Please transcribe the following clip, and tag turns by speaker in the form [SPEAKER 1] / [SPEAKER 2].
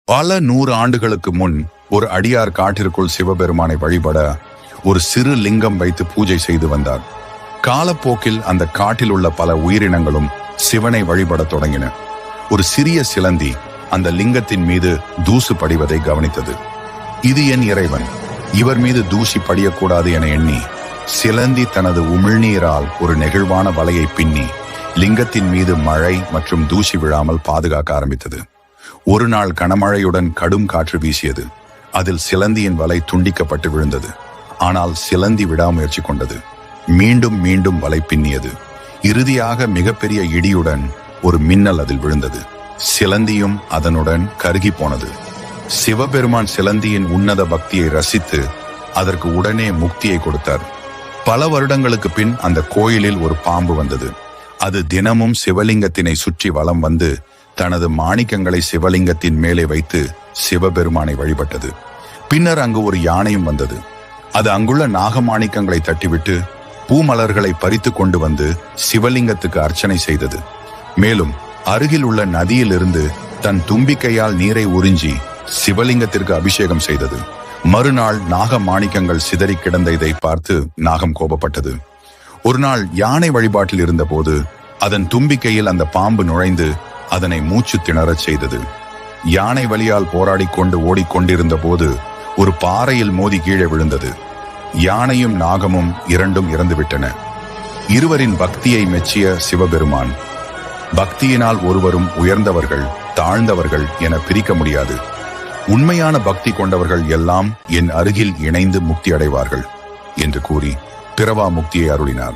[SPEAKER 1] பல 100 ஆண்டுகளுக்கு முன் ஒரு அடியார் காட்டிற்குள் சிவபெருமானை வழிபட ஒரு சிறு லிங்கம் வைத்து பூஜை செய்து வந்தார். காலப்போக்கில் அந்த காட்டில் உள்ள பல உயிரினங்களும் சிவனை வழிபடத் தொடங்கின. ஒரு சிறிய சிலந்தி அந்த லிங்கத்தின் மீது தூசு படிவதை கவனித்தது. இது என் இறைவன், இவர் மீது தூசி படியக்கூடாது என எண்ணி சிலந்தி தனது உமிழ்நீரால் ஒரு நெகிழ்வான வலையை பின்னி லிங்கத்தின் மீது மழை மற்றும் தூசி விழாமல் பாதுகாக்க ஆரம்பித்தது. ஒரு நாள் கனமழையுடன் கடும் காற்று வீசியது. அதில் சிலந்தியின் வலை துண்டிக்கப்பட்டு விழுந்தது. ஆனால் சிலந்தி விடாமுயற்சி கொண்டது. மீண்டும் மீண்டும் வலை பின்னியது. இறுதியாக மிகப்பெரிய இடியுடன் ஒரு மின்னல் அதில் விழுந்தது. சிலந்தியும் அதனுடன் கருகி போனது. சிவபெருமான் சிலந்தியின் உன்னத பக்தியை ரசித்து அதற்கு உடனே முக்தியை கொடுத்தார். பல வருடங்களுக்கு பின் அந்த கோயிலில் ஒரு பாம்பு வந்தது. அது தினமும் சிவலிங்கத்தினை சுற்றி வலம் வந்து தனது மாணிக்கங்களை சிவலிங்கத்தின் மேலே வைத்து சிவபெருமானை வழிபட்டது. பின்னர் அங்கு ஒரு யானையும் வந்தது. அது அங்குள்ள நாகமாணிக்கங்களை தட்டிவிட்டு பூமலர்களை பறித்து கொண்டு வந்து சிவலிங்கத்துக்கு அர்ச்சனை செய்தது. மேலும் அருகில் உள்ள நதியிலிருந்து தன் தும்பிக்கையால் நீரை உறிஞ்சி சிவலிங்கத்திற்கு அபிஷேகம் செய்தது. மறுநாள் நாக மாணிக்கங்கள் சிதறி கிடந்த இதை பார்த்து நாகம் கோபப்பட்டது. ஒரு நாள் யானை வழிபாட்டில் இருந்தபோது அதன் தும்பிக்கையில் அந்த பாம்பு நுழைந்து அதனை மூச்சு திணறச் செய்தது. யானை வலியால் போராடி கொண்டு ஓடிக்கொண்டிருந்த போது ஒரு பாறையில் மோதி கீழே விழுந்தது. யானையும் நாகமும் இரண்டும் இறந்துவிட்டன. இருவரின் பக்தியை மெச்சிய சிவபெருமான், பக்தியினால் ஒருவரும் உயர்ந்தவர்கள் தாழ்ந்தவர்கள் என பிரிக்க முடியாது. உண்மையான பக்தி கொண்டவர்கள் எல்லாம் என் அருகில் இணைந்து முக்தி அடைவார்கள் என்று கூறி பிறவா முக்தியை அருளினார்.